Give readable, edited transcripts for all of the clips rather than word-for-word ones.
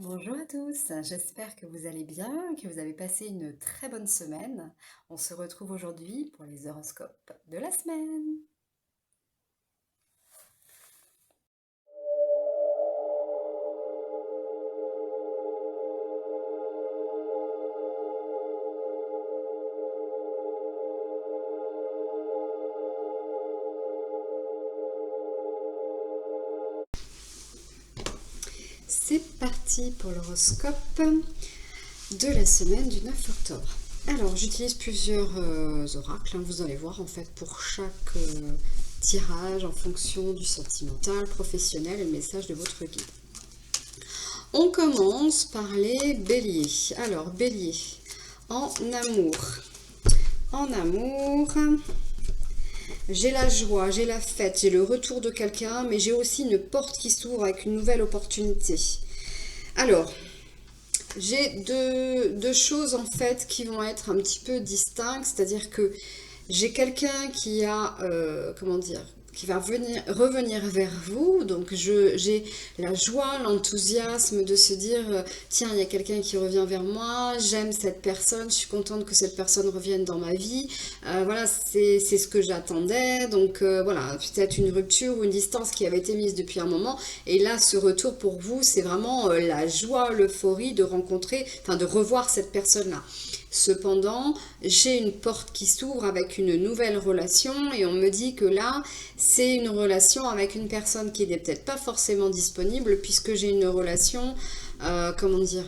Bonjour à tous, j'espère que vous allez bien, que vous avez passé une très bonne semaine. On se retrouve aujourd'hui pour les horoscopes de la semaine. C'est parti pour l'horoscope de la semaine du 9 octobre. Alors, j'utilise plusieurs oracles, vous allez voir en fait pour chaque tirage en fonction du sentimental, professionnel et le message de votre guide. On commence par les béliers. Alors, bélier, en amour. En amour, j'ai la joie, j'ai la fête, j'ai le retour de quelqu'un, mais j'ai aussi une porte qui s'ouvre avec une nouvelle opportunité. Alors, j'ai deux choses en fait qui vont être un petit peu distinctes, c'est-à-dire que j'ai quelqu'un qui a, comment dire, qui va revenir vers vous. Donc j'ai la joie, l'enthousiasme de se dire, tiens, il y a quelqu'un qui revient vers moi, j'aime cette personne, je suis contente que cette personne revienne dans ma vie. Voilà, c'est ce que j'attendais. Donc voilà, peut-être une rupture ou une distance qui avait été mise depuis un moment. Et là, ce retour pour vous, c'est vraiment la joie, l'euphorie de rencontrer, enfin de revoir cette personne-là. Cependant, j'ai une porte qui s'ouvre avec une nouvelle relation et on me dit que là, c'est une relation avec une personne qui n'est peut-être pas forcément disponible puisque j'ai une relation, comment dire,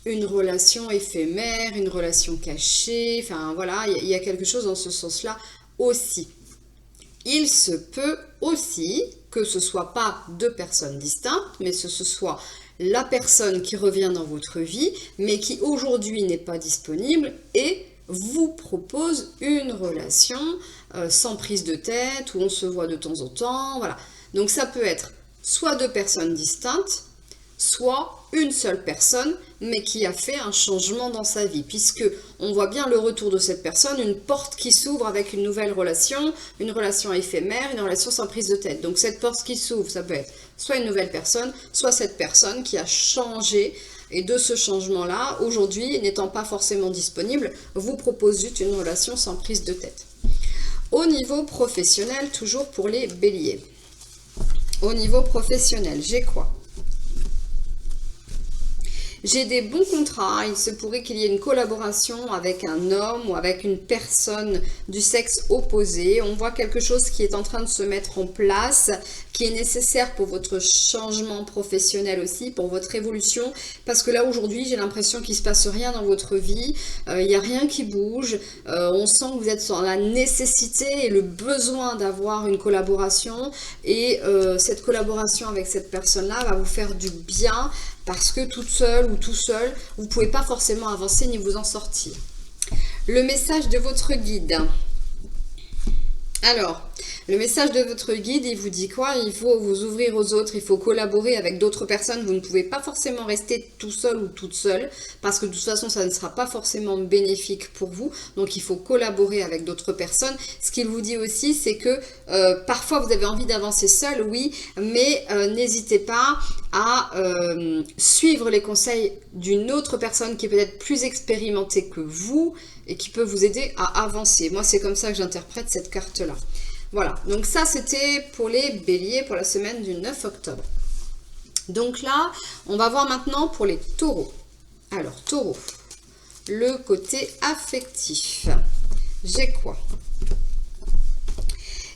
une relation éphémère, une relation cachée, enfin voilà, il y a quelque chose dans ce sens-là aussi. Il se peut aussi que ce soit pas deux personnes distinctes, mais ce soit la personne qui revient dans votre vie, mais qui aujourd'hui n'est pas disponible et vous propose une relation sans prise de tête, où on se voit de temps en temps, voilà. Donc ça peut être soit deux personnes distinctes, soit une seule personne, mais qui a fait un changement dans sa vie, puisque on voit bien le retour de cette personne, une porte qui s'ouvre avec une nouvelle relation, une relation éphémère, une relation sans prise de tête. Donc cette porte qui s'ouvre, ça peut être soit une nouvelle personne, soit cette personne qui a changé, et de ce changement-là, aujourd'hui, n'étant pas forcément disponible, vous propose juste une relation sans prise de tête. Au niveau professionnel, toujours pour les béliers. Au niveau professionnel, j'ai quoi ? J'ai des bons contrats, il se pourrait qu'il y ait une collaboration avec un homme ou avec une personne du sexe opposé. On voit quelque chose qui est en train de se mettre en place, qui est nécessaire pour votre changement professionnel aussi, pour votre évolution. Parce que là aujourd'hui, j'ai l'impression qu'il ne se passe rien dans votre vie, il n'y a rien qui bouge. On sent que vous êtes dans la nécessité et le besoin d'avoir une collaboration. Et cette collaboration avec cette personne-là va vous faire du bien, parce que toute seule ou tout seul, vous ne pouvez pas forcément avancer ni vous en sortir. Le message de votre guide. Alors, le message de votre guide, il vous dit quoi? Il faut vous ouvrir aux autres, il faut collaborer avec d'autres personnes. Vous ne pouvez pas forcément rester tout seul ou toute seule, parce que de toute façon, ça ne sera pas forcément bénéfique pour vous. Donc, il faut collaborer avec d'autres personnes. Ce qu'il vous dit aussi, c'est que parfois, vous avez envie d'avancer seul, oui, mais n'hésitez pas à suivre les conseils d'une autre personne qui est peut-être plus expérimentée que vous, et qui peut vous aider à avancer. Moi, c'est comme ça que j'interprète cette carte-là. Voilà, donc ça, c'était pour les béliers pour la semaine du 9 octobre. Donc là, on va voir maintenant pour les taureaux. Alors, taureau, le côté affectif. J'ai quoi ?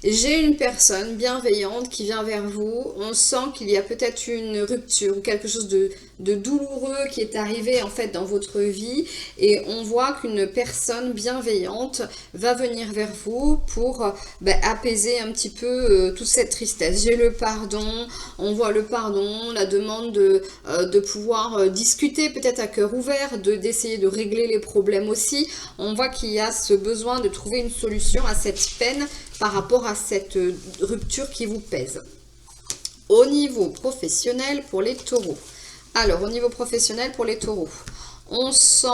J'ai une personne bienveillante qui vient vers vous. On sent qu'il y a peut-être une rupture ou quelque chose de douloureux qui est arrivé en fait dans votre vie. Et on voit qu'une personne bienveillante va venir vers vous pour apaiser un petit peu toute cette tristesse. J'ai le pardon, on voit le pardon, la demande de pouvoir discuter peut-être à cœur ouvert, d'essayer de régler les problèmes aussi. On voit qu'il y a ce besoin de trouver une solution à cette peine par rapport à cette rupture qui vous pèse. Au niveau professionnel pour les taureaux. Alors, au niveau professionnel pour les taureaux, on sent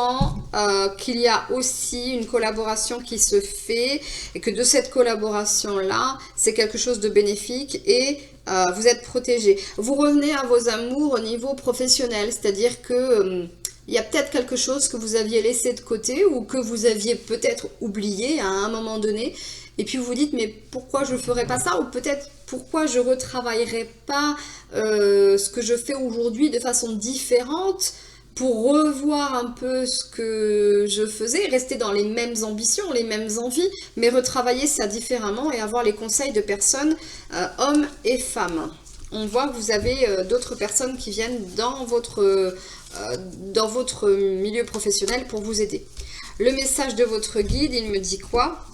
qu'il y a aussi une collaboration qui se fait et que de cette collaboration-là, c'est quelque chose de bénéfique et Vous êtes protégé. Vous revenez à vos amours au niveau professionnel, c'est-à-dire que il y a peut-être quelque chose que vous aviez laissé de côté ou que vous aviez peut-être oublié à un moment donné. Et puis vous vous dites, mais pourquoi je ne ferais pas ça? Ou peut-être pourquoi je ne retravaillerais pas ce que je fais aujourd'hui de façon différente pour revoir un peu ce que je faisais, rester dans les mêmes ambitions, les mêmes envies, mais retravailler ça différemment et avoir les conseils de personnes, hommes et femmes. On voit que vous avez d'autres personnes qui viennent dans votre milieu professionnel pour vous aider. Le message de votre guide, il me dit quoi?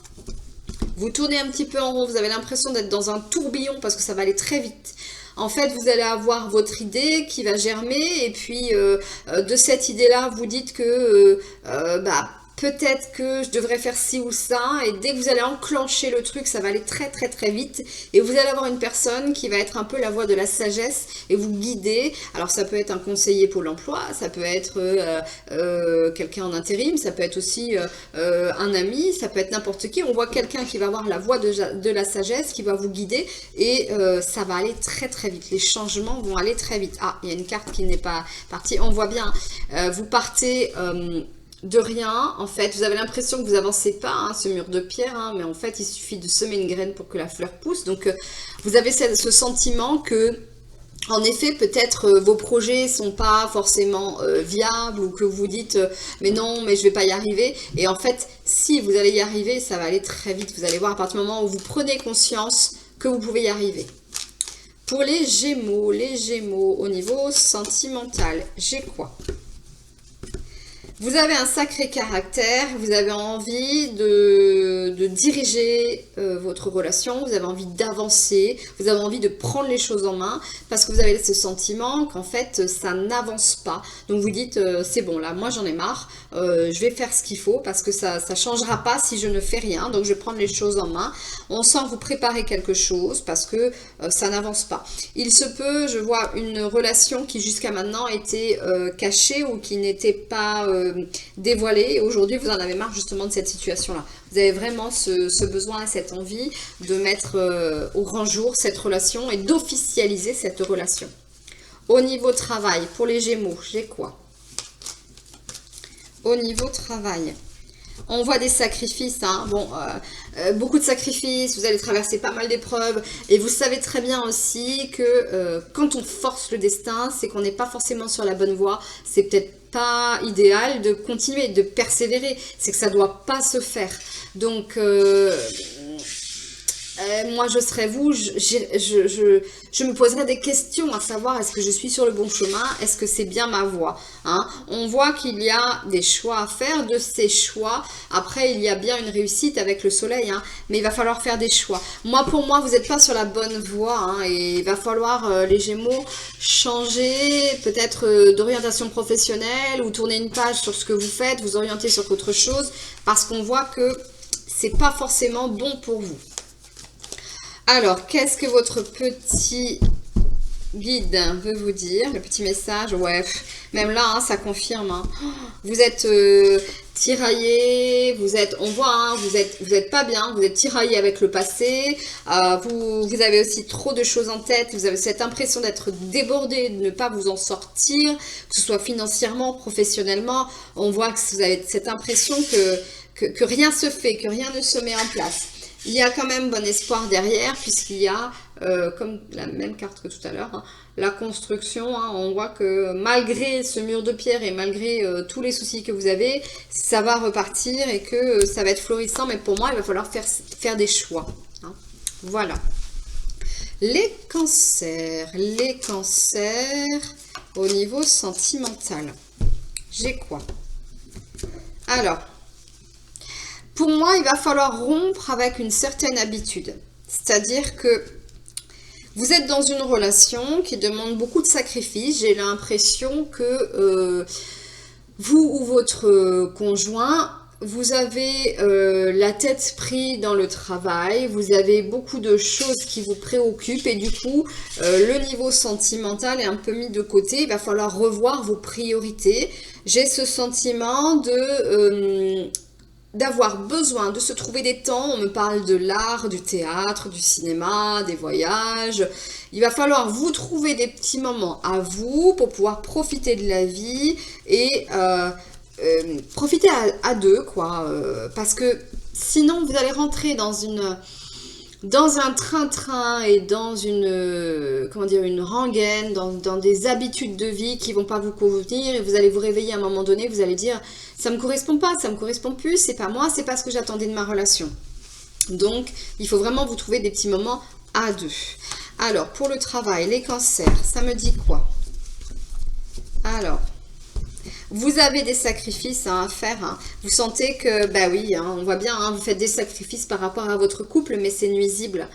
Vous tournez un petit peu en rond, vous avez l'impression d'être dans un tourbillon parce que ça va aller très vite. En fait, vous allez avoir votre idée qui va germer et puis de cette idée-là, vous dites que peut-être que je devrais faire ci ou ça. Et dès que vous allez enclencher le truc, ça va aller très très très vite. Et vous allez avoir une personne qui va être un peu la voix de la sagesse et vous guider. Alors ça peut être un conseiller Pôle emploi, ça peut être quelqu'un en intérim, ça peut être aussi un ami, ça peut être n'importe qui. On voit quelqu'un qui va avoir la voix de la sagesse, qui va vous guider et ça va aller très très vite. Les changements vont aller très vite. Ah, il y a une carte qui n'est pas partie. On voit bien, vous partez... de rien, en fait, vous avez l'impression que vous avancez pas, hein, ce mur de pierre, hein, mais en fait, il suffit de semer une graine pour que la fleur pousse. Donc, vous avez ce sentiment que, en effet, peut-être vos projets sont pas forcément viables ou que vous dites mais non, mais je vais pas y arriver. Et en fait, si vous allez y arriver, ça va aller très vite. Vous allez voir à partir du moment où vous prenez conscience que vous pouvez y arriver. Pour les Gémeaux au niveau sentimental, j'ai quoi ? Vous avez un sacré caractère, vous avez envie de diriger votre relation, vous avez envie d'avancer, vous avez envie de prendre les choses en main parce que vous avez ce sentiment qu'en fait ça n'avance pas. Donc vous dites c'est bon là, moi j'en ai marre, je vais faire ce qu'il faut parce que ça ne changera pas si je ne fais rien. Donc je vais prendre les choses en main. On sent que vous préparez quelque chose parce que ça n'avance pas. Il se peut, je vois une relation qui jusqu'à maintenant était cachée ou qui n'était pas... dévoilé. Aujourd'hui, vous en avez marre justement de cette situation-là. Vous avez vraiment ce besoin et cette envie de mettre au grand jour cette relation et d'officialiser cette relation. Au niveau travail, pour les Gémeaux, j'ai quoi? Au niveau travail, on voit des sacrifices, hein. Bon, beaucoup de sacrifices, vous allez traverser pas mal d'épreuves et vous savez très bien aussi que quand on force le destin, c'est qu'on n'est pas forcément sur la bonne voie, c'est peut-être pas idéal de continuer, de persévérer, c'est que ça doit pas se faire. Donc moi je serais vous, je me poserais des questions à savoir est-ce que je suis sur le bon chemin, est-ce que c'est bien ma voie, hein? On voit qu'il y a des choix à faire, de ces choix, après il y a bien une réussite avec le soleil, hein, mais il va falloir faire des choix. Moi pour moi vous n'êtes pas sur la bonne voie, hein, et il va falloir les Gémeaux changer peut-être d'orientation professionnelle ou tourner une page sur ce que vous faites, vous orienter sur autre chose parce qu'on voit que c'est pas forcément bon pour vous. Alors, qu'est-ce que votre petit guide veut vous dire? Le petit message, ouais, même là, hein, ça confirme. Hein. Vous êtes tiraillé, on voit, hein, vous êtes pas bien, vous êtes tiraillé avec le passé, vous avez aussi trop de choses en tête, vous avez cette impression d'être débordé, de ne pas vous en sortir, que ce soit financièrement, professionnellement. On voit que vous avez cette impression que rien se fait, que rien ne se met en place. Il y a quand même bon espoir derrière, puisqu'il y a, comme la même carte que tout à l'heure, hein, la construction. Hein, on voit que malgré ce mur de pierre et malgré tous les soucis que vous avez, ça va repartir et que ça va être florissant. Mais pour moi, il va falloir faire des choix. Hein. Voilà. Les cancers au niveau sentimental. J'ai quoi? Alors... pour moi, il va falloir rompre avec une certaine habitude. C'est-à-dire que vous êtes dans une relation qui demande beaucoup de sacrifices. J'ai l'impression que vous ou votre conjoint, vous avez la tête prise dans le travail. Vous avez beaucoup de choses qui vous préoccupent. Et du coup, le niveau sentimental est un peu mis de côté. Il va falloir revoir vos priorités. J'ai ce sentiment de... d'avoir besoin de se trouver des temps. On me parle de l'art, du théâtre, du cinéma, des voyages. Il va falloir vous trouver des petits moments à vous pour pouvoir profiter de la vie et profiter à deux, quoi. Parce que sinon, vous allez rentrer dans un train-train et dans comment dire, une rengaine, dans des habitudes de vie qui vont pas vous convenir, et vous allez vous réveiller à un moment donné, vous allez dire ça me correspond pas, ça me correspond plus, c'est pas moi, c'est pas ce que j'attendais de ma relation. Donc il faut vraiment vous trouver des petits moments à deux. Alors pour le travail, les cancers, ça me dit quoi? Alors vous avez des sacrifices à faire, hein. Vous sentez que, bah oui, hein, on voit bien, hein, vous faites des sacrifices par rapport à votre couple, mais c'est nuisible.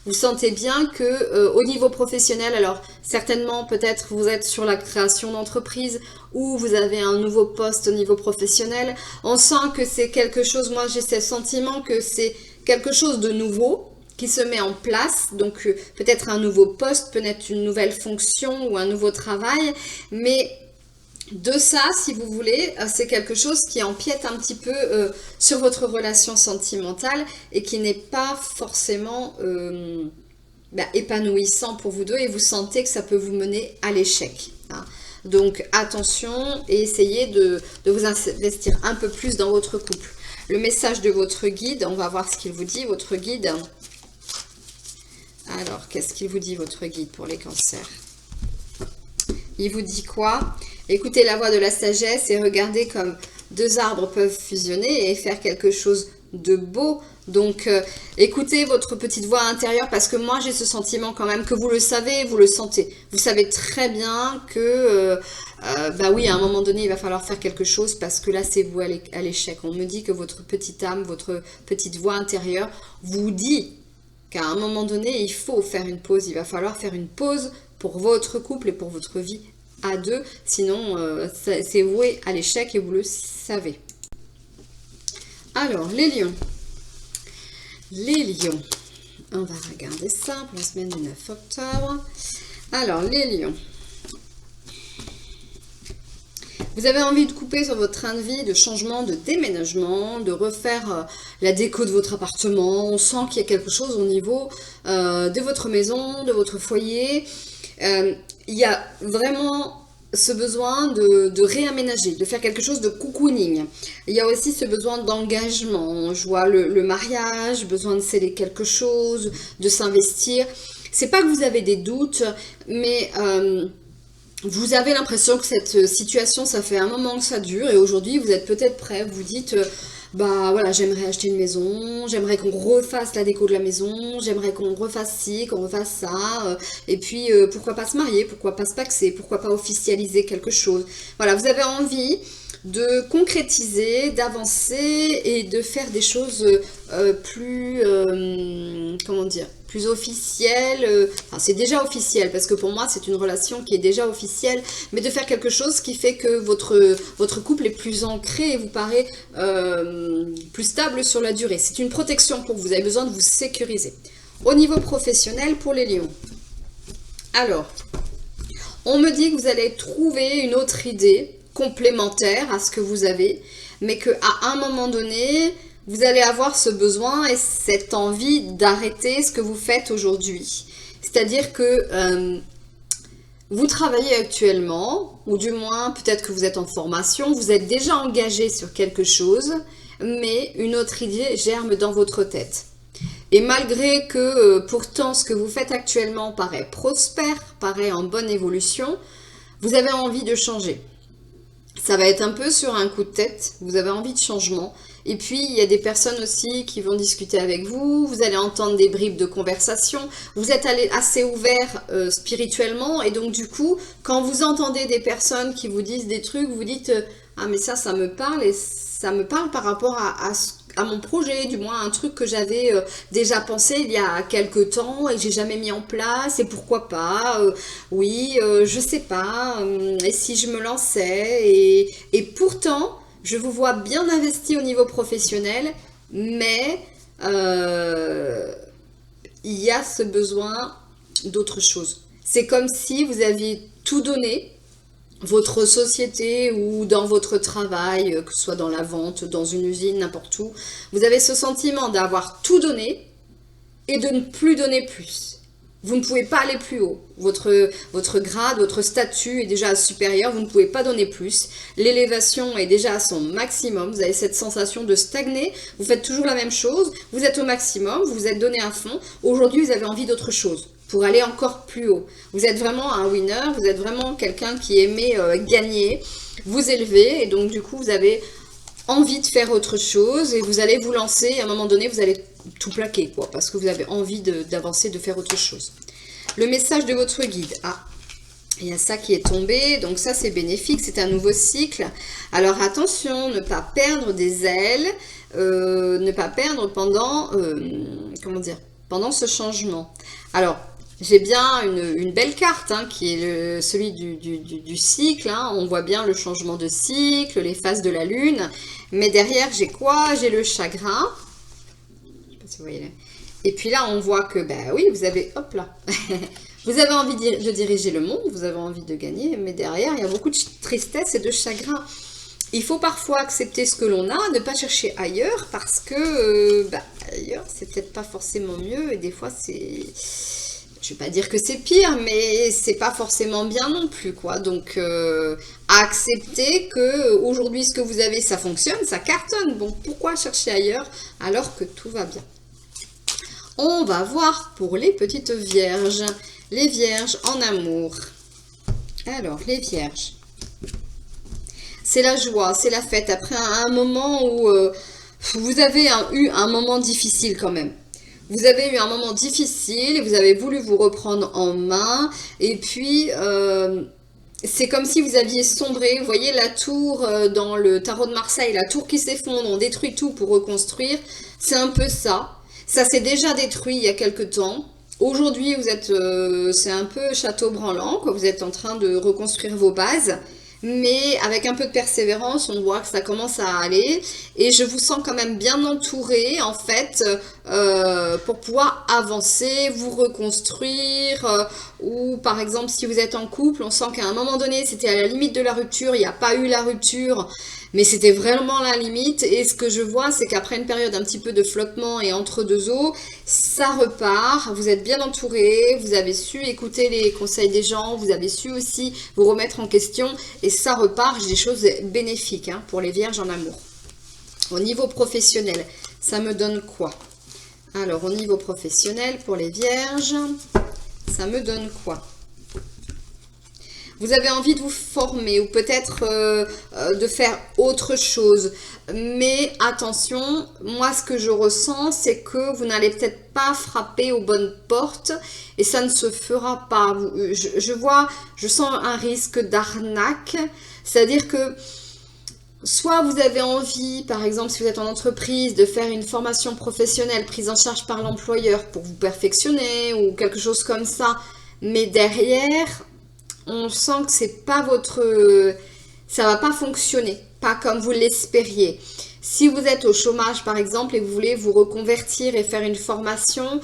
Vous sentez bien que au niveau professionnel, alors certainement peut-être vous êtes sur la création d'entreprise ou vous avez un nouveau poste au niveau professionnel. On sent que c'est quelque chose, moi j'ai ce sentiment que c'est quelque chose de nouveau qui se met en place, donc peut-être un nouveau poste, peut-être une nouvelle fonction ou un nouveau travail, mais de ça, si vous voulez, c'est quelque chose qui empiète un petit peu sur votre relation sentimentale et qui n'est pas forcément épanouissant pour vous deux, et vous sentez que ça peut vous mener à l'échec, hein. Donc attention et essayez de vous investir un peu plus dans votre couple. Le message de votre guide, on va voir ce qu'il vous dit, votre guide. Alors, qu'est-ce qu'il vous dit, votre guide, pour les cancers? Il vous dit quoi? Écoutez la voix de la sagesse et regardez comme deux arbres peuvent fusionner et faire quelque chose de beau. Donc, écoutez votre petite voix intérieure, parce que moi, j'ai ce sentiment quand même que vous le savez, vous le sentez. Vous savez très bien que, bah oui, à un moment donné, il va falloir faire quelque chose, parce que là, c'est vous à l'échec. On me dit que votre petite âme, votre petite voix intérieure vous dit qu'à un moment donné, il faut faire une pause. Il va falloir faire une pause pour votre couple et pour votre vie à deux, sinon c'est voué à l'échec et vous le savez. Alors, les lions. Les lions. On va regarder ça pour la semaine du 9 octobre. Alors, les lions. Vous avez envie de couper sur votre train de vie, de changement, de déménagement, de refaire la déco de votre appartement. On sent qu'il y a quelque chose au niveau de votre maison, de votre foyer. Il y a vraiment ce besoin de réaménager, de faire quelque chose de cocooning. Il y a aussi ce besoin d'engagement. Je vois le mariage, besoin de sceller quelque chose, de s'investir. C'est pas que vous avez des doutes, mais vous avez l'impression que cette situation, ça fait un moment que ça dure, et aujourd'hui vous êtes peut-être prêt, vous dites bah voilà, j'aimerais acheter une maison, j'aimerais qu'on refasse la déco de la maison, j'aimerais qu'on refasse ci, qu'on refasse ça, et puis pourquoi pas se marier, pourquoi pas se paxer, pourquoi pas officialiser quelque chose. Voilà, vous avez envie de concrétiser, d'avancer et de faire des choses plus, comment dire, plus officielles. Enfin, c'est déjà officiel, parce que pour moi, c'est une relation qui est déjà officielle, mais de faire quelque chose qui fait que votre couple est plus ancré et vous paraît plus stable sur la durée. C'est une protection pour vous, vous avez besoin de vous sécuriser. Au niveau professionnel, pour les lions. Alors, on me dit que vous allez trouver une autre idée complémentaire à ce que vous avez, mais qu'à un moment donné, vous allez avoir ce besoin et cette envie d'arrêter ce que vous faites aujourd'hui. C'est-à-dire que vous travaillez actuellement, ou du moins peut-être que vous êtes en formation, vous êtes déjà engagé sur quelque chose, mais une autre idée germe dans votre tête. Et malgré que pourtant ce que vous faites actuellement paraît prospère, paraît en bonne évolution, vous avez envie de changer. Ça va être un peu sur un coup de tête, vous avez envie de changement. Et puis, il y a des personnes aussi qui vont discuter avec vous, vous allez entendre des bribes de conversation, vous êtes assez ouvert spirituellement, et donc du coup, quand vous entendez des personnes qui vous disent des trucs, vous dites « Ah mais ça me parle, et ça me parle par rapport à mon projet, du moins un truc que j'avais déjà pensé il y a quelques temps et que j'ai jamais mis en place, et pourquoi pas, oui, je sais pas, et si je me lançais, et pourtant, je vous vois bien investi au niveau professionnel, mais il y a ce besoin d'autre chose. C'est comme si vous aviez tout donné votre société ou dans votre travail, que ce soit dans la vente, dans une usine, n'importe où, vous avez ce sentiment d'avoir tout donné et de ne plus donner plus. Vous ne pouvez pas aller plus haut. Votre grade, votre statut est déjà supérieur, vous ne pouvez pas donner plus. L'élévation est déjà à son maximum, vous avez cette sensation de stagner, vous faites toujours la même chose, vous êtes au maximum, vous vous êtes donné à fond. Aujourd'hui, vous avez envie d'autre chose pour aller encore plus haut. Vous êtes vraiment un winner, vous êtes vraiment quelqu'un qui aimait gagner, vous élever, et donc du coup, vous avez envie de faire autre chose et vous allez vous lancer, et à un moment donné, vous allez tout plaquer, quoi, parce que vous avez envie d'avancer, de faire autre chose. Le message de votre guide. Ah, il y a ça qui est tombé, donc ça c'est bénéfique, c'est un nouveau cycle. Alors attention, ne pas perdre des ailes, ne pas perdre pendant, comment dire, pendant ce changement. Alors, j'ai bien une belle carte hein, qui est celui du cycle. Hein. On voit bien le changement de cycle, les phases de la lune. Mais derrière, j'ai quoi? J'ai le chagrin. Je sais pas si vous voyez là. Et puis là, on voit que, ben oui, vous avez, hop là, vous avez envie de diriger le monde, vous avez envie de gagner. Mais derrière, il y a beaucoup de tristesse et de chagrin. Il faut parfois accepter ce que l'on a, ne pas chercher ailleurs parce que, ailleurs, c'est peut-être pas forcément mieux. Et des fois, c'est... Je ne vais pas dire que c'est pire, mais c'est pas forcément bien non plus, quoi. Donc, accepter que aujourd'hui ce que vous avez, ça fonctionne, ça cartonne. Bon, pourquoi chercher ailleurs alors que tout va bien? On va voir pour les petites vierges. Les vierges en amour. Alors, les vierges. C'est la joie, c'est la fête. Après un moment où vous avez eu un moment difficile quand même. Vous avez eu un moment difficile et vous avez voulu vous reprendre en main. Et puis, c'est comme si vous aviez sombré. Vous voyez la tour dans le tarot de Marseille, la tour qui s'effondre, on détruit tout pour reconstruire. C'est un peu ça. Ça s'est déjà détruit il y a quelque temps. Aujourd'hui, vous êtes, c'est un peu château branlant, quoi. Vous êtes en train de reconstruire vos bases. Mais avec un peu de persévérance, on voit que ça commence à aller. Et je vous sens quand même bien entouré, en fait, pour pouvoir avancer, vous reconstruire. Ou par exemple, si vous êtes en couple, on sent qu'à un moment donné, c'était à la limite de la rupture. Il n'y a pas eu la rupture, mais c'était vraiment la limite. Et ce que je vois, c'est qu'après une période un petit peu de flottement et entre deux eaux, ça repart. Vous êtes bien entouré, vous avez su écouter les conseils des gens, vous avez su aussi vous remettre en question. Et ça repart, j'ai des choses bénéfiques hein, pour les vierges en amour. Au niveau professionnel, ça me donne quoi? Alors, au niveau professionnel, pour les vierges, ça me donne quoi? Vous avez envie de vous former ou peut-être de faire autre chose. Mais attention, moi ce que je ressens, c'est que vous n'allez peut-être pas frapper aux bonnes portes et ça ne se fera pas. Je sens un risque d'arnaque. C'est-à-dire que soit vous avez envie, par exemple si vous êtes en entreprise, de faire une formation professionnelle prise en charge par l'employeur pour vous perfectionner ou quelque chose comme ça. Mais derrière... on sent que c'est pas ça va pas fonctionner, pas comme vous l'espériez. Si vous êtes au chômage par exemple et que vous voulez vous reconvertir et faire une formation,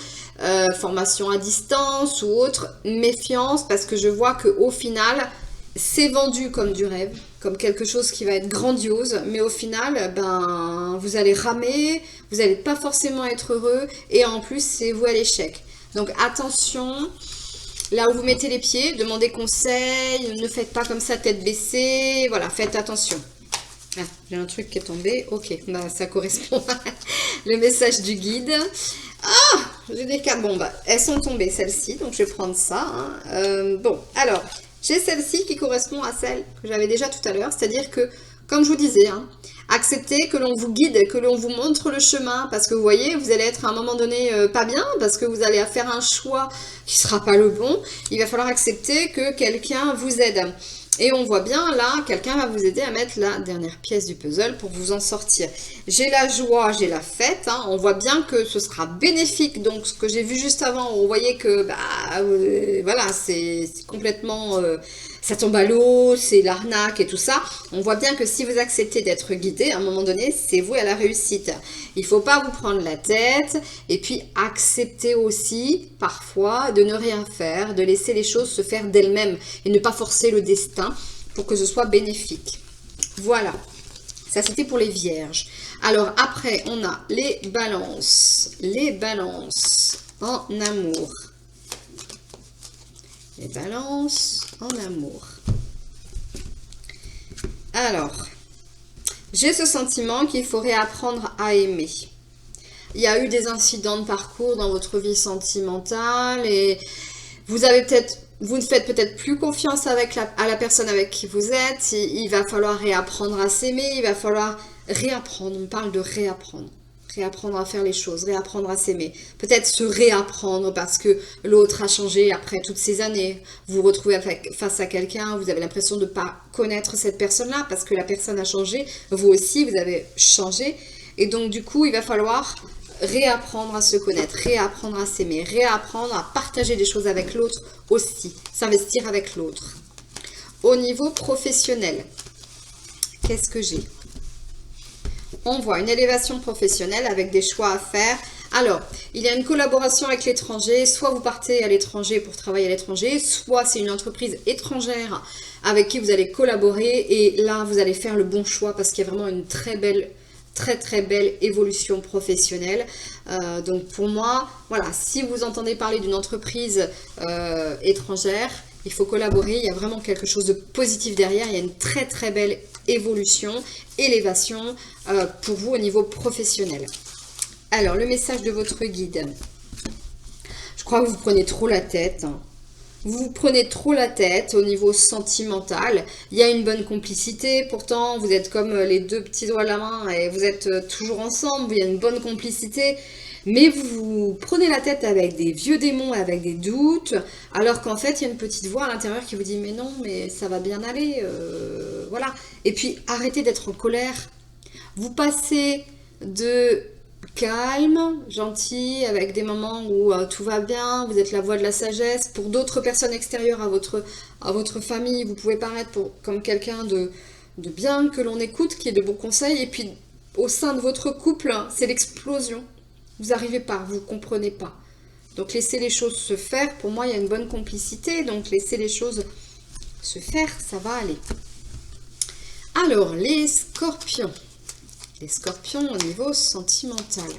formation à distance ou autre, méfiance parce que je vois que au final c'est vendu comme du rêve, comme quelque chose qui va être grandiose, mais au final, ben vous allez ramer, vous n'allez pas forcément être heureux et en plus c'est voué à l'échec. Donc attention. Là où vous mettez les pieds, demandez conseil, ne faites pas comme ça tête baissée, voilà, faites attention. Ah, j'ai un truc qui est tombé, ok, bah, ça correspond à le message du guide. Ah, j'ai des cartes, bon bah, elles sont tombées celles-ci, donc je vais prendre ça. Hein. Bon, alors, j'ai celle-ci qui correspond à celle que j'avais déjà tout à l'heure, c'est-à-dire que, comme je vous disais, hein, acceptez que l'on vous guide, que l'on vous montre le chemin, parce que vous voyez, vous allez être à un moment donné pas bien, parce que vous allez faire un choix qui ne sera pas le bon. Il va falloir accepter que quelqu'un vous aide. Et on voit bien là, quelqu'un va vous aider à mettre la dernière pièce du puzzle pour vous en sortir. J'ai la joie, j'ai la fête, hein. On voit bien que ce sera bénéfique. Donc ce que j'ai vu juste avant, on voyait que voilà, c'est complètement... ça tombe à l'eau, c'est l'arnaque et tout ça. On voit bien que si vous acceptez d'être guidé, à un moment donné, c'est voué à la réussite. Il ne faut pas vous prendre la tête et puis accepter aussi parfois de ne rien faire, de laisser les choses se faire d'elles-mêmes et ne pas forcer le destin pour que ce soit bénéfique. Voilà, ça c'était pour les vierges. Alors après, on a les balances en amour. Les balances en amour. Alors, j'ai ce sentiment qu'il faut réapprendre à aimer. Il y a eu des incidents de parcours dans votre vie sentimentale et vous ne faites peut-être plus confiance à la personne avec qui vous êtes. Il va falloir réapprendre à s'aimer, il va falloir réapprendre. On parle de réapprendre. Réapprendre à faire les choses, réapprendre à s'aimer. Peut-être se réapprendre parce que l'autre a changé après toutes ces années. Vous vous retrouvez face à quelqu'un, vous avez l'impression de ne pas connaître cette personne-là parce que la personne a changé. Vous aussi, vous avez changé. Et donc, du coup, il va falloir réapprendre à se connaître, réapprendre à s'aimer, réapprendre à partager des choses avec l'autre aussi, s'investir avec l'autre. Au niveau professionnel, qu'est-ce que j'ai ? On voit une élévation professionnelle avec des choix à faire. Alors, il y a une collaboration avec l'étranger. Soit vous partez à l'étranger pour travailler à l'étranger, soit c'est une entreprise étrangère avec qui vous allez collaborer. Et là, vous allez faire le bon choix parce qu'il y a vraiment une très belle évolution professionnelle. Donc pour moi, voilà, si vous entendez parler d'une entreprise étrangère, il faut collaborer. Il y a vraiment quelque chose de positif derrière. Il y a une très belle élévation pour vous au niveau professionnel. Alors, le message de votre guide. Je crois que vous prenez trop la tête. Vous prenez trop la tête au niveau sentimental. Il y a une bonne complicité. Pourtant, vous êtes comme les deux petits doigts de la main et vous êtes toujours ensemble. Il y a une bonne complicité. Mais vous prenez la tête avec des vieux démons, avec des doutes, alors qu'en fait, il y a une petite voix à l'intérieur qui vous dit « Mais non, mais ça va bien aller. Voilà. » Et puis, arrêtez d'être en colère. Vous passez de calme, gentil, avec des moments où tout va bien, vous êtes la voix de la sagesse. Pour d'autres personnes extérieures à votre famille, vous pouvez paraître comme quelqu'un de bien, que l'on écoute, qui est de bons conseils. Et puis, au sein de votre couple, c'est l'explosion. Vous n'arrivez pas, vous ne comprenez pas. Donc, laissez les choses se faire. Pour moi, il y a une bonne complicité. Donc, laissez les choses se faire, ça va aller. Alors, les scorpions. Les scorpions au niveau sentimental.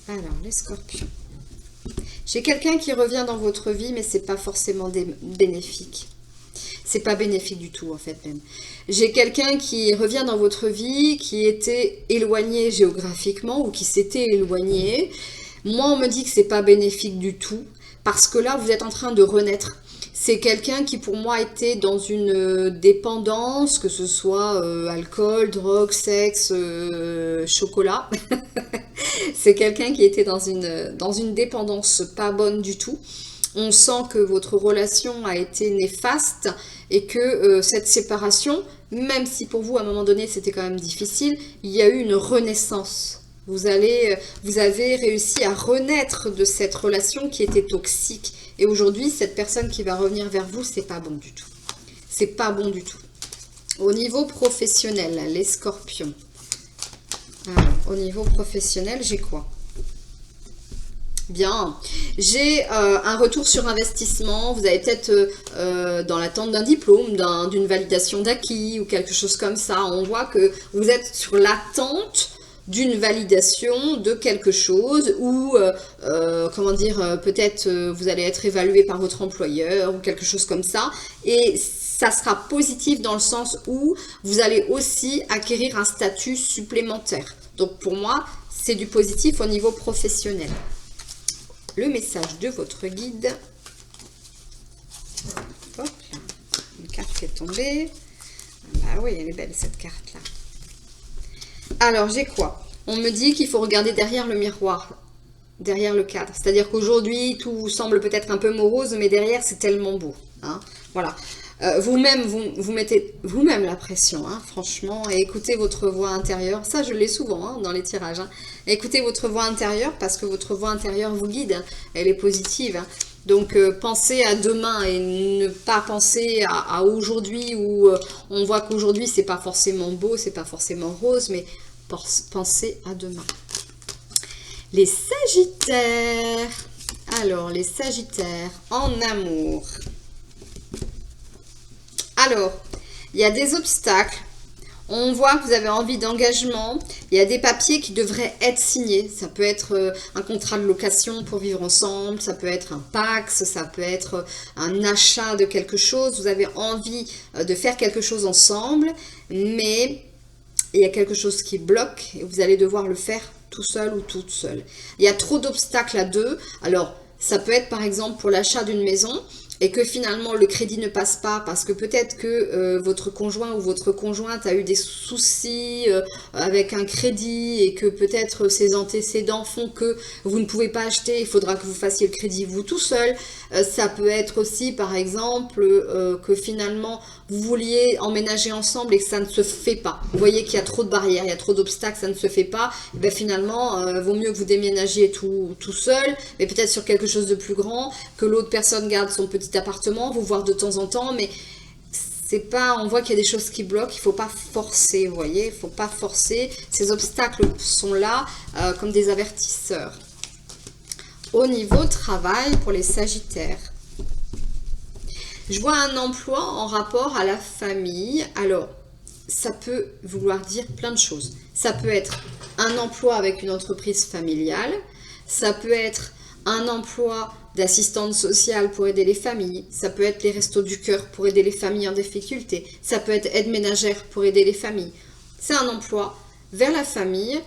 Alors, les scorpions. J'ai quelqu'un qui revient dans votre vie, mais ce n'est pas forcément bénéfique. C'est pas bénéfique du tout, en fait, même. J'ai quelqu'un qui revient dans votre vie, qui était éloigné géographiquement ou qui s'était éloigné. Moi, on me dit que c'est pas bénéfique du tout, parce que là, vous êtes en train de renaître. C'est quelqu'un qui, pour moi, était dans une dépendance, que ce soit alcool, drogue, sexe, chocolat. C'est quelqu'un qui était dans une dépendance pas bonne du tout. On sent que votre relation a été néfaste et que cette séparation, même si pour vous, à un moment donné, c'était quand même difficile, il y a eu une renaissance. Vous avez réussi à renaître de cette relation qui était toxique. Et aujourd'hui, cette personne qui va revenir vers vous, c'est pas bon du tout. C'est pas bon du tout. Au niveau professionnel, les scorpions. Alors, au niveau professionnel, j'ai quoi ? Bien, j'ai un retour sur investissement. Vous avez peut-être dans l'attente d'un diplôme, d'une validation d'acquis ou quelque chose comme ça. On voit que vous êtes sur l'attente d'une validation de quelque chose ou, comment dire, peut-être vous allez être évalué par votre employeur ou quelque chose comme ça. Et ça sera positif dans le sens où vous allez aussi acquérir un statut supplémentaire. Donc pour moi, c'est du positif au niveau professionnel. Le message de votre guide. Hop là, une carte qui est tombée. Bah oui, elle est belle cette carte-là. Alors, j'ai quoi? On me dit qu'il faut regarder derrière le miroir, derrière le cadre. C'est-à-dire qu'aujourd'hui, tout vous semble peut-être un peu morose, mais derrière, c'est tellement beau. Hein, voilà. Vous-même, vous mettez vous-même la pression, hein, franchement, et écoutez votre voix intérieure. Ça, je l'ai souvent hein, dans les tirages. Hein. Écoutez votre voix intérieure parce que votre voix intérieure vous guide. Hein, elle est positive. Hein. Donc, pensez à demain et ne pas penser à aujourd'hui où on voit qu'aujourd'hui, c'est pas forcément beau, c'est pas forcément rose, mais pensez à demain. Les Sagittaires. Alors, les Sagittaires en amour. Alors, il y a des obstacles. On voit que vous avez envie d'engagement. Il y a des papiers qui devraient être signés. Ça peut être un contrat de location pour vivre ensemble. Ça peut être un Pacs. Ça peut être un achat de quelque chose. Vous avez envie de faire quelque chose ensemble. Mais il y a quelque chose qui bloque et vous allez devoir le faire tout seul ou toute seule. Il y a trop d'obstacles à deux. Alors, ça peut être par exemple pour l'achat d'une maison. Et que finalement le crédit ne passe pas parce que peut-être que votre conjoint ou votre conjointe a eu des soucis avec un crédit et que peut-être ses antécédents font que vous ne pouvez pas acheter, il faudra que vous fassiez le crédit vous tout seul. Ça peut être aussi par exemple que finalement vous vouliez emménager ensemble et que ça ne se fait pas. Vous voyez qu'il y a trop de barrières, il y a trop d'obstacles, ça ne se fait pas. Et bien finalement, vaut mieux que vous déménagiez tout seul, mais peut-être sur quelque chose de plus grand, que l'autre personne garde son petit appartement, vous voir de temps en temps, mais c'est pas, on voit qu'il y a des choses qui bloquent, il faut pas forcer, vous voyez, il faut pas forcer. Ces obstacles sont là comme des avertisseurs. Au niveau travail pour les Sagittaires, je vois un emploi en rapport à la famille. Alors, ça peut vouloir dire plein de choses. Ça peut être un emploi avec une entreprise familiale, ça peut être un emploi d'assistante sociale pour aider les familles, ça peut être les restos du cœur pour aider les familles en difficulté, ça peut être aide ménagère pour aider les familles. C'est un emploi vers la famille,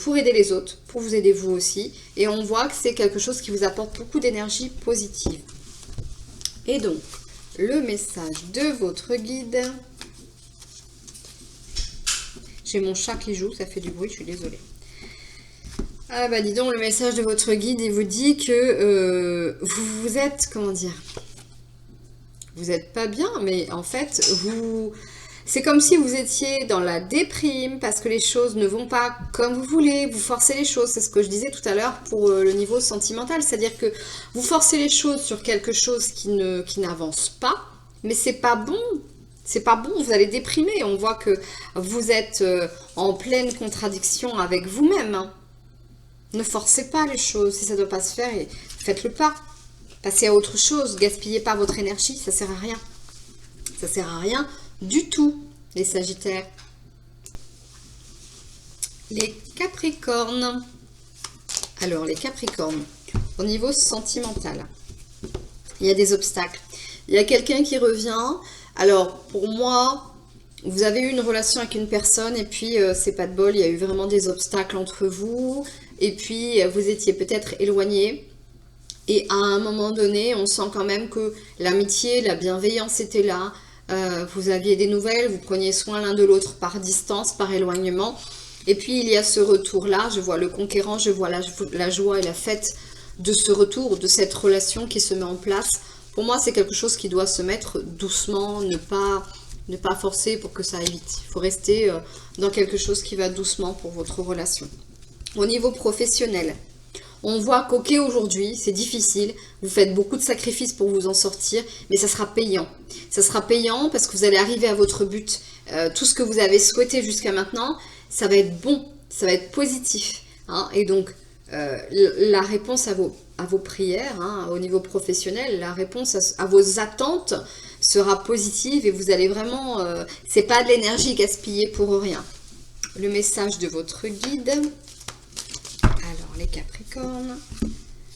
pour aider les autres, pour vous aider vous aussi. Et on voit que c'est quelque chose qui vous apporte beaucoup d'énergie positive. Et donc, le message de votre guide. J'ai mon chat qui joue, ça fait du bruit, je suis désolée. Ah bah dis donc, le message de votre guide, il vous dit que vous êtes, comment dire, vous n'êtes pas bien, mais en fait, c'est comme si vous étiez dans la déprime parce que les choses ne vont pas comme vous voulez, vous forcez les choses, c'est ce que je disais tout à l'heure pour le niveau sentimental, c'est-à-dire que vous forcez les choses sur quelque chose qui n'avance pas, mais c'est pas bon. C'est pas bon, vous allez déprimer, on voit que vous êtes en pleine contradiction avec vous-même, hein. Ne forcez pas les choses, si ça ne doit pas se faire, faites-le pas. Passez à autre chose, gaspillez pas votre énergie, ça sert à rien. Ça sert à rien du tout, les Sagittaires. Les Capricornes. Alors, les Capricornes, au niveau sentimental, il y a des obstacles. Il y a quelqu'un qui revient. Alors, pour moi, vous avez eu une relation avec une personne et puis c'est pas de bol, il y a eu vraiment des obstacles entre vous. Et puis, vous étiez peut-être éloignés. Et à un moment donné, on sent quand même que l'amitié, la bienveillance était là. Vous aviez des nouvelles, vous preniez soin l'un de l'autre par distance, par éloignement. Et puis, il y a ce retour-là. Je vois le conquérant, je vois la joie et la fête de ce retour, de cette relation qui se met en place. Pour moi, c'est quelque chose qui doit se mettre doucement, ne pas forcer pour que ça aille vite. Il faut rester dans quelque chose qui va doucement pour votre relation. Au niveau professionnel, on voit qu'ok, aujourd'hui, c'est difficile, vous faites beaucoup de sacrifices pour vous en sortir, mais ça sera payant. Ça sera payant parce que vous allez arriver à votre but. Tout ce que vous avez souhaité jusqu'à maintenant, ça va être bon, ça va être positif, hein. Et donc, la réponse à vos prières, hein, au niveau professionnel, la réponse à vos attentes sera positive et vous allez vraiment... c'est pas de l'énergie gaspillée pour rien. Le message de votre guide... Alors, les Capricornes.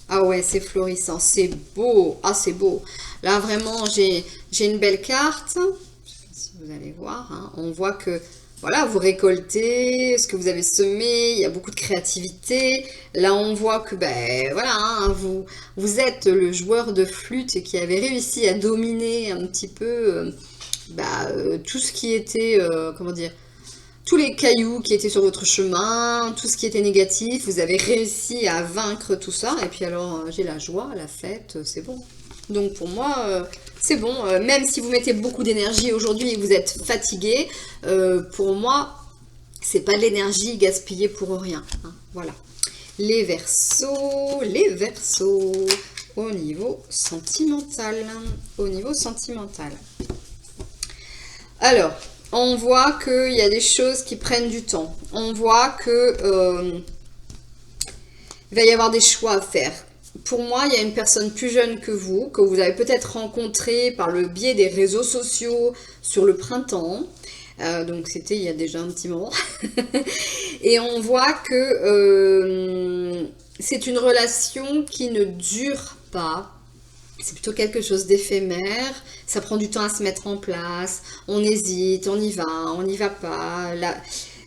Ah ouais, c'est florissant, c'est beau. Ah, c'est beau. Là, vraiment, j'ai une belle carte. Je ne sais pas si vous allez voir, hein. On voit que, voilà, vous récoltez ce que vous avez semé. Il y a beaucoup de créativité. Là, on voit que, ben, voilà, hein, vous êtes le joueur de flûte qui avait réussi à dominer un petit peu tout ce qui était, comment dire, tous les cailloux qui étaient sur votre chemin, tout ce qui était négatif, vous avez réussi à vaincre tout ça. Et puis alors, j'ai la joie, la fête, c'est bon. Donc pour moi, c'est bon. Même si vous mettez beaucoup d'énergie aujourd'hui et que vous êtes fatigué, pour moi, c'est pas de l'énergie gaspillée pour rien, hein. Voilà. Les Verseaux, au niveau sentimental. Au niveau sentimental. Alors... on voit qu'il y a des choses qui prennent du temps. On voit que il va y avoir des choix à faire. Pour moi, il y a une personne plus jeune que vous avez peut-être rencontré par le biais des réseaux sociaux sur le printemps. Donc c'était il y a déjà un petit moment. Et on voit que c'est une relation qui ne dure pas. C'est plutôt quelque chose d'éphémère. Ça prend du temps à se mettre en place. On hésite, on n'y va pas. Là,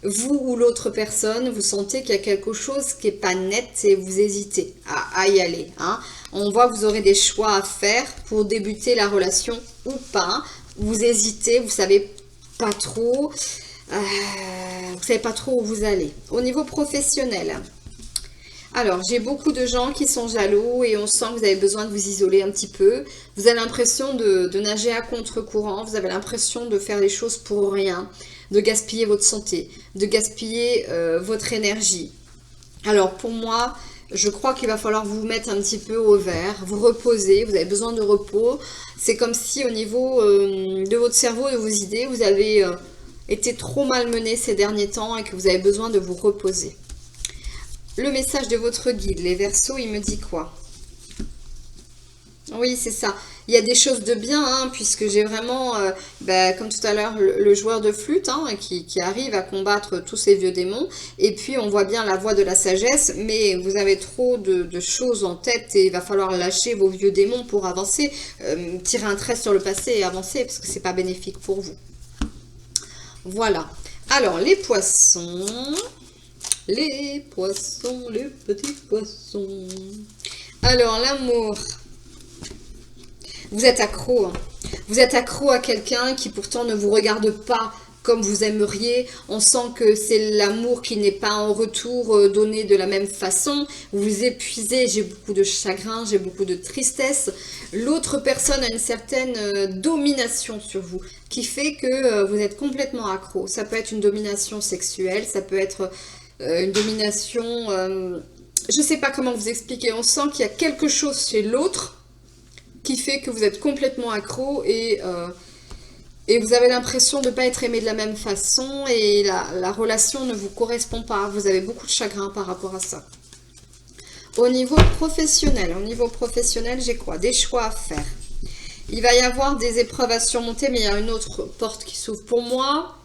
vous ou l'autre personne, vous sentez qu'il y a quelque chose qui n'est pas net et vous hésitez à y aller. Hein. On voit que vous aurez des choix à faire pour débuter la relation ou pas. Vous hésitez, vous savez pas trop. Vous savez pas trop où vous allez. Au niveau professionnel, alors j'ai beaucoup de gens qui sont jaloux et on sent que vous avez besoin de vous isoler un petit peu. Vous avez l'impression de nager à contre-courant, vous avez l'impression de faire les choses pour rien, de gaspiller votre santé, de gaspiller votre énergie. Alors pour moi, je crois qu'il va falloir vous mettre un petit peu au vert, vous reposer, vous avez besoin de repos. C'est comme si au niveau de votre cerveau, de vos idées, vous avez été trop malmené ces derniers temps et que vous avez besoin de vous reposer. Le message de votre guide, les Verseaux, il me dit quoi? Oui, c'est ça. Il y a des choses de bien, hein, puisque j'ai vraiment, comme tout à l'heure, le joueur de flûte hein, qui arrive à combattre tous ces vieux démons. Et puis, on voit bien la voie de la sagesse, mais vous avez trop de choses en tête et il va falloir lâcher vos vieux démons pour avancer, tirer un trait sur le passé et avancer, parce que c'est pas bénéfique pour vous. Voilà. Alors, les poissons... Les poissons, les petits poissons. Alors, l'amour. Vous êtes accro. Hein. Vous êtes accro à quelqu'un qui pourtant ne vous regarde pas comme vous aimeriez. On sent que c'est l'amour qui n'est pas en retour donné de la même façon. Vous vous épuisez. J'ai beaucoup de chagrin, j'ai beaucoup de tristesse. L'autre personne a une certaine domination sur vous qui fait que vous êtes complètement accro. Ça peut être une domination sexuelle, ça peut être... une domination, je ne sais pas comment vous expliquer, on sent qu'il y a quelque chose chez l'autre qui fait que vous êtes complètement accro et vous avez l'impression de ne pas être aimé de la même façon et la relation ne vous correspond pas, vous avez beaucoup de chagrin par rapport à ça. Au niveau professionnel, j'ai quoi? Des choix à faire. Il va y avoir des épreuves à surmonter, mais il y a une autre porte qui s'ouvre pour moi.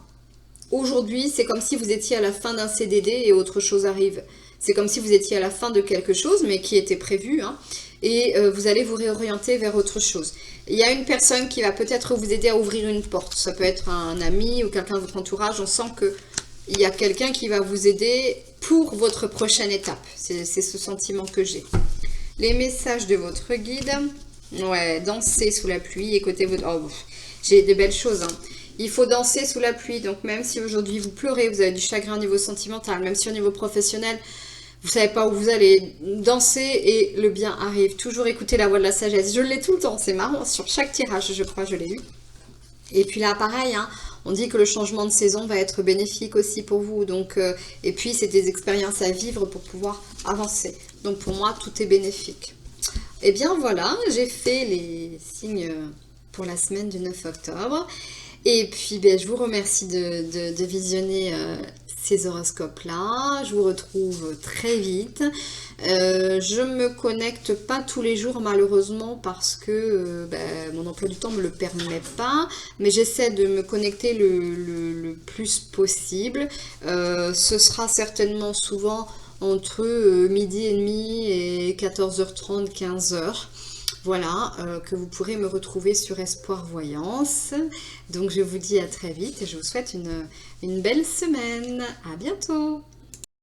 Aujourd'hui, c'est comme si vous étiez à la fin d'un CDD et autre chose arrive. C'est comme si vous étiez à la fin de quelque chose, mais qui était prévu, hein, et vous allez vous réorienter vers autre chose. Il y a une personne qui va peut-être vous aider à ouvrir une porte. Ça peut être un ami ou quelqu'un de votre entourage. On sent qu'il y a quelqu'un qui va vous aider pour votre prochaine étape. C'est ce sentiment que j'ai. Les messages de votre guide. Ouais, danser sous la pluie, écoutez votre... Oh, j'ai des belles choses, hein. Il faut danser sous la pluie, donc même si aujourd'hui vous pleurez, vous avez du chagrin au niveau sentimental, même si au niveau professionnel, vous ne savez pas où vous allez, danser et le bien arrive. Toujours écouter la voix de la sagesse. Je l'ai tout le temps, c'est marrant, sur chaque tirage, je crois, je l'ai eu. Et puis là, pareil, hein, on dit que le changement de saison va être bénéfique aussi pour vous. Donc, et puis, c'est des expériences à vivre pour pouvoir avancer. Donc, pour moi, tout est bénéfique. Et bien, voilà, j'ai fait les signes pour la semaine du 9 octobre. Et puis, je vous remercie de visionner ces horoscopes-là. Je vous retrouve très vite. Je ne me connecte pas tous les jours, malheureusement, parce que mon emploi du temps ne me le permet pas. Mais j'essaie de me connecter le plus possible. Ce sera certainement souvent entre midi et demi et 14h30, 15h. Voilà, que vous pourrez me retrouver sur Espoir Voyance. Donc je vous dis à très vite et je vous souhaite une belle semaine. À bientôt!